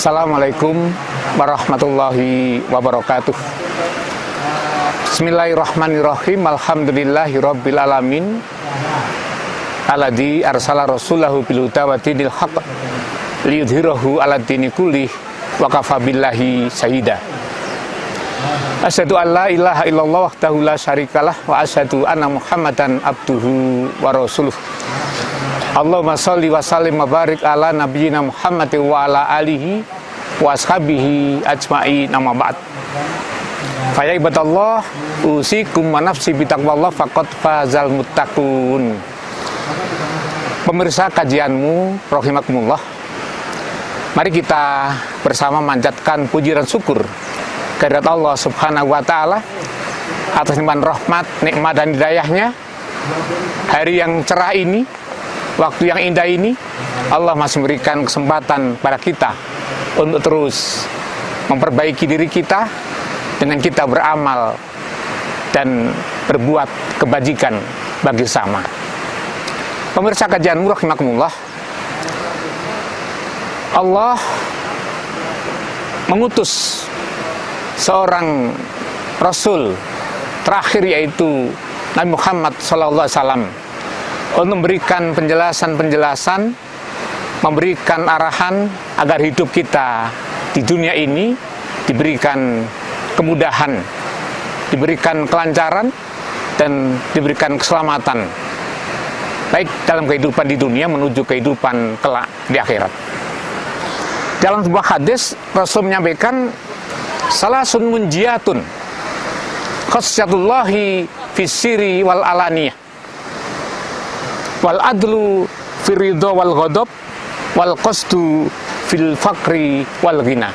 Assalamualaikum warahmatullahi wabarakatuh. Bismillahirrahmanirrahim. Alhamdulillahirabbil alamin. Alladzi arsala rasulahu bil huda wa dinil haqq liyudhhirahu 'alad dini kullih wa kafa billahi syahida. Asyhadu an la ilaha illallah wahdahu la syarikalah wa asyhadu anna Muhammadan abduhu wa rasuluh. Allahumma sholli wa sallim wa barik ala nabiyyina Muhammadin wa ala alihi wa ashabihi ajma'in, amma ba'd. Fa ya ibadallah, usikum wa nafsi bitaqwallah faqad fazal muttaqun. Pemirsa kajianmu rahimakumullah, mari kita bersama manjatkan puji dan syukur kehadirat Allah Subhanahu wa taala atas limpahan rahmat, nikmat dan hidayahnya. Hari yang cerah ini, waktu yang indah ini, Allah masih memberikan kesempatan pada kita untuk terus memperbaiki diri kita dengan kita beramal dan berbuat kebajikan bagi sesama. Pemirsa kajianmu rahimakumullah, Allah mengutus seorang Rasul terakhir, yaitu Nabi Muhammad SAW, untuk memberikan penjelasan-penjelasan, memberikan arahan agar hidup kita di dunia ini diberikan kemudahan, diberikan kelancaran, dan diberikan keselamatan, baik dalam kehidupan di dunia menuju kehidupan kelak di akhirat. Dalam sebuah hadis, Rasul menyampaikan, salasun munjiyatun khasyatullahi fis-sirri wal alaniyah wal adlu fir ridha wal ghadab wal qasdu fil faqri wal ghina.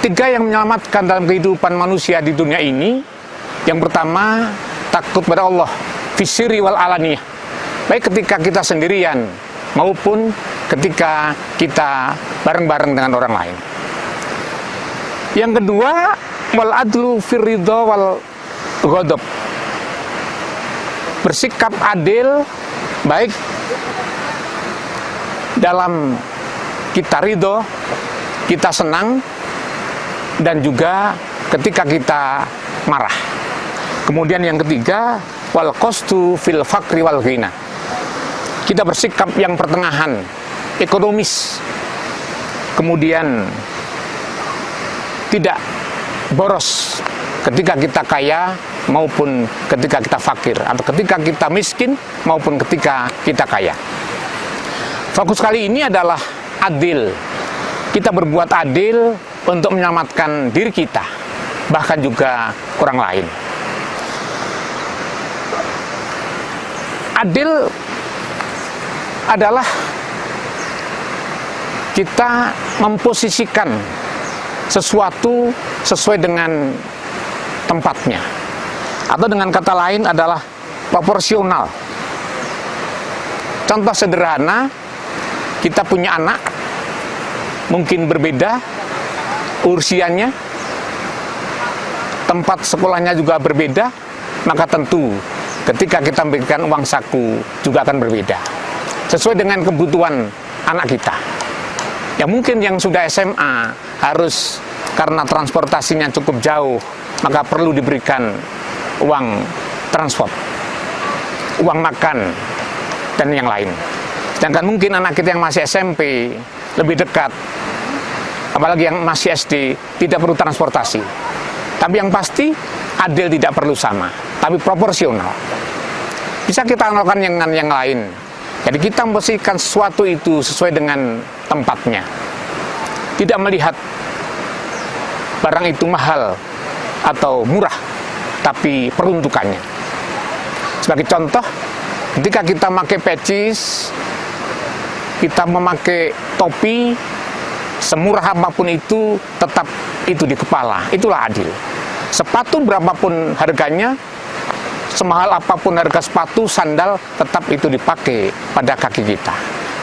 Tiga yang menyelamatkan dalam kehidupan manusia di dunia ini. Yang pertama, takut pada Allah fis-sirri wal alaniyah, baik ketika kita sendirian maupun ketika kita bareng-bareng dengan orang lain. Yang kedua, wal adlu fir ridha wal ghadab, bersikap adil baik dalam kita ridho, kita senang, dan juga ketika kita marah. Kemudian yang ketiga, wal qasdu fil faqri wal ghina, kita bersikap yang pertengahan, ekonomis, kemudian tidak boros ketika kita kaya maupun ketika kita fakir, atau ketika kita miskin maupun ketika kita kaya. Fokus kali ini adalah adil. Kita berbuat adil untuk menyelamatkan diri kita, bahkan juga orang lain. Adil adalah kita memposisikan sesuatu sesuai dengan tempatnya, atau dengan kata lain adalah proporsional. Contoh sederhana, kita punya anak, mungkin berbeda usianya, tempat sekolahnya juga berbeda, maka tentu ketika kita memberikan uang saku juga akan berbeda, sesuai dengan kebutuhan anak kita. Yang mungkin yang sudah SMA harus, karena transportasinya cukup jauh, maka perlu diberikan uang transport, uang makan, dan yang lain. Sedangkan mungkin anak kita yang masih SMP lebih dekat, apalagi yang masih SD, tidak perlu transportasi. Tapi yang pasti, adil tidak perlu sama, tapi proporsional. Bisa kita melakukan dengan yang lain. Jadi kita memposisikan sesuatu itu sesuai dengan tempatnya, tidak melihat barang itu mahal atau murah, tapi peruntukannya. Sebagai contoh, ketika kita memakai pecis, kita memakai topi, semurah apapun itu, tetap itu di kepala. Itulah adil. Sepatu berapapun harganya, semahal apapun harga sepatu, sandal, tetap itu dipakai pada kaki kita.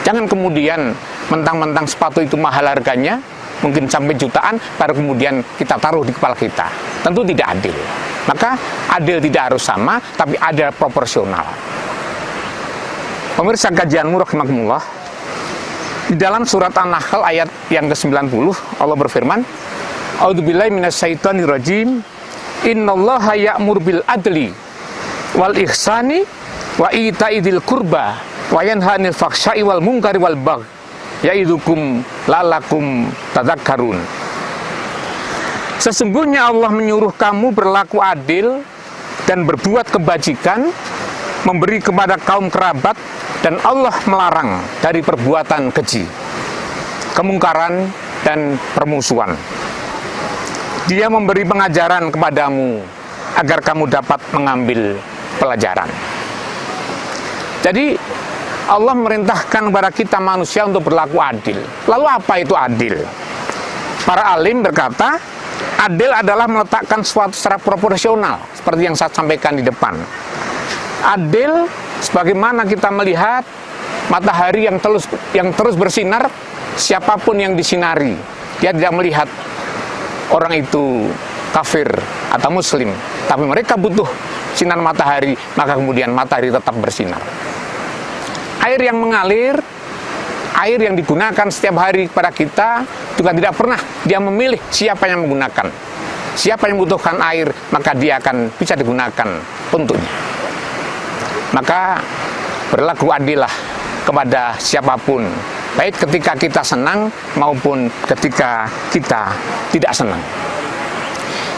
Jangan kemudian mentang-mentang sepatu itu mahal harganya, mungkin sampai jutaan, baru kemudian kita taruh di kepala kita. Tentu tidak adil. Maka adil tidak harus sama, tapi adil proporsional. Pemirsa kajianmu rahimakumullah, Di dalam surat An-Nahl ayat yang ke-90 Allah berfirman, A'udzubillahi minasyaitonirrajim. Innallaha ya'mur bil adli wal ihsani wa itaidil qurba wa yanha 'anil fahsya'i wal munkari wal baghi ya'idukum la'allakum tadhakkarun. Sesungguhnya Allah menyuruh kamu berlaku adil dan berbuat kebajikan, memberi kepada kaum kerabat, dan Allah melarang dari perbuatan keji, kemungkaran, dan permusuhan. Dia memberi pengajaran kepadamu agar kamu dapat mengambil pelajaran. Jadi Allah merintahkan kepada kita manusia untuk berlaku adil. Lalu apa itu adil? Para alim berkata, adil adalah meletakkan sesuatu secara proporsional, seperti yang saya sampaikan di depan. Adil sebagaimana kita melihat matahari yang terus bersinar, siapapun yang disinari, dia tidak melihat orang itu kafir atau muslim, tapi mereka butuh sinar matahari, maka kemudian matahari tetap bersinar. Air yang mengalir, air yang digunakan setiap hari kepada kita juga tidak pernah dia memilih siapa yang menggunakan. Siapa yang membutuhkan air, maka dia akan bisa digunakan untuknya. Maka berlaku adillah kepada siapapun, baik ketika kita senang maupun ketika kita tidak senang.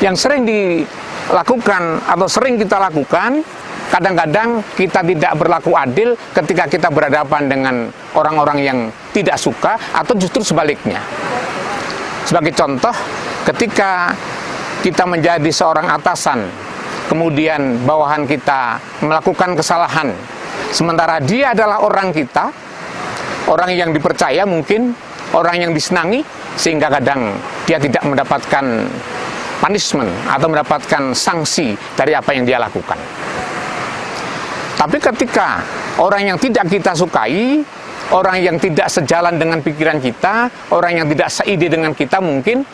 Yang sering dilakukan atau sering kita lakukan, kadang-kadang kita tidak berlaku adil ketika kita berhadapan dengan orang-orang yang tidak suka, atau justru sebaliknya. Sebagai contoh, ketika kita menjadi seorang atasan, kemudian bawahan kita melakukan kesalahan, sementara dia adalah orang kita, orang yang dipercaya mungkin, orang yang disenangi, sehingga kadang dia tidak mendapatkan punishment atau mendapatkan sanksi dari apa yang dia lakukan. Tapi ketika orang yang tidak kita sukai, orang yang tidak sejalan dengan pikiran kita, orang yang tidak seide dengan kita mungkin,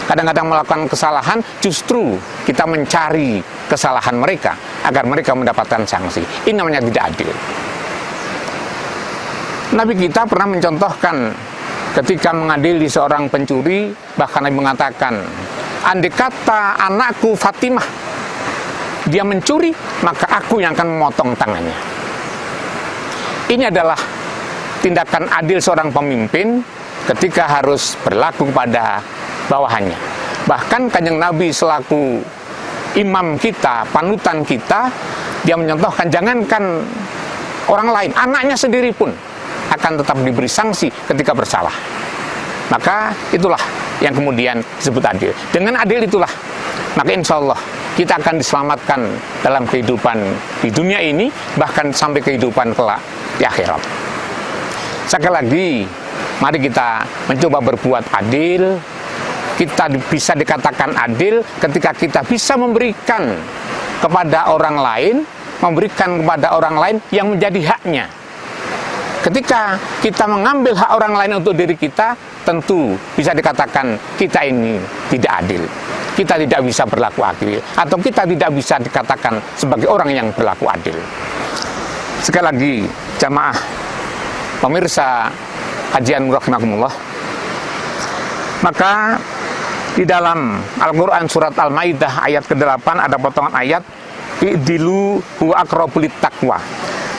kadang-kadang melakukan kesalahan, justru kita mencari kesalahan mereka agar mereka mendapatkan sanksi. Ini namanya tidak adil. Nabi kita pernah mencontohkan ketika mengadili seorang pencuri, bahkan Nabi mengatakan, andai kata anakku Fatimah dia mencuri, maka aku yang akan memotong tangannya. Ini adalah tindakan adil seorang pemimpin ketika harus berlaku kepada bawahannya. Bahkan Kanjeng Nabi selaku imam kita, panutan kita, dia mencontohkan jangankan orang lain, anaknya sendiri pun akan tetap diberi sanksi ketika bersalah. Maka itulah yang kemudian disebut adil. Dengan adil itulah, maka insya Allah kita akan diselamatkan dalam kehidupan di dunia ini, bahkan sampai kehidupan kelak di akhirat. Sekali lagi, mari kita mencoba berbuat adil. Kita bisa dikatakan adil ketika kita bisa memberikan kepada orang lain, memberikan kepada orang lain yang menjadi haknya. Ketika kita mengambil hak orang lain untuk diri kita, tentu bisa dikatakan kita ini tidak adil. Kita tidak bisa berlaku adil, atau kita tidak bisa dikatakan sebagai orang yang berlaku adil. Sekali lagi, jamaah pemirsa kajian rahimakumullah, maka di dalam Al-Quran surat Al-Maidah ayat ke-8 ada potongan ayat, i'dilu huwa aqrabu lit-taqwa.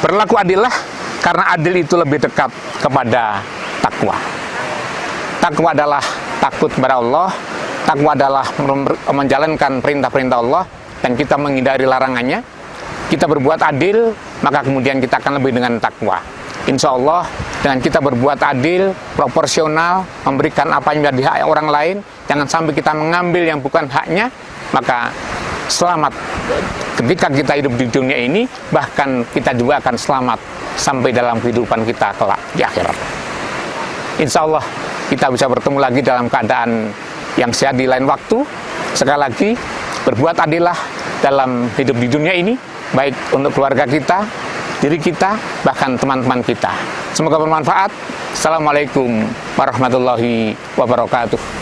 Berlaku adillah karena adil itu lebih dekat kepada takwa. Takwa adalah takut kepada Allah, takwa adalah menjalankan perintah-perintah Allah dan kita menghindari larangannya. Kita berbuat adil, maka kemudian kita akan lebih dengan takwa. Insya Allah dengan kita berbuat adil, proporsional, memberikan apa yang menjadi hak orang lain, jangan sampai kita mengambil yang bukan haknya, maka selamat ketika kita hidup di dunia ini, bahkan kita juga akan selamat sampai dalam kehidupan kita kelak di akhirat. Insya Allah kita bisa bertemu lagi dalam keadaan yang sehat di lain waktu. Sekali lagi, berbuat adillah dalam hidup di dunia ini, baik untuk keluarga kita, diri kita, bahkan teman-teman kita. Semoga bermanfaat. Assalamualaikum warahmatullahi wabarakatuh.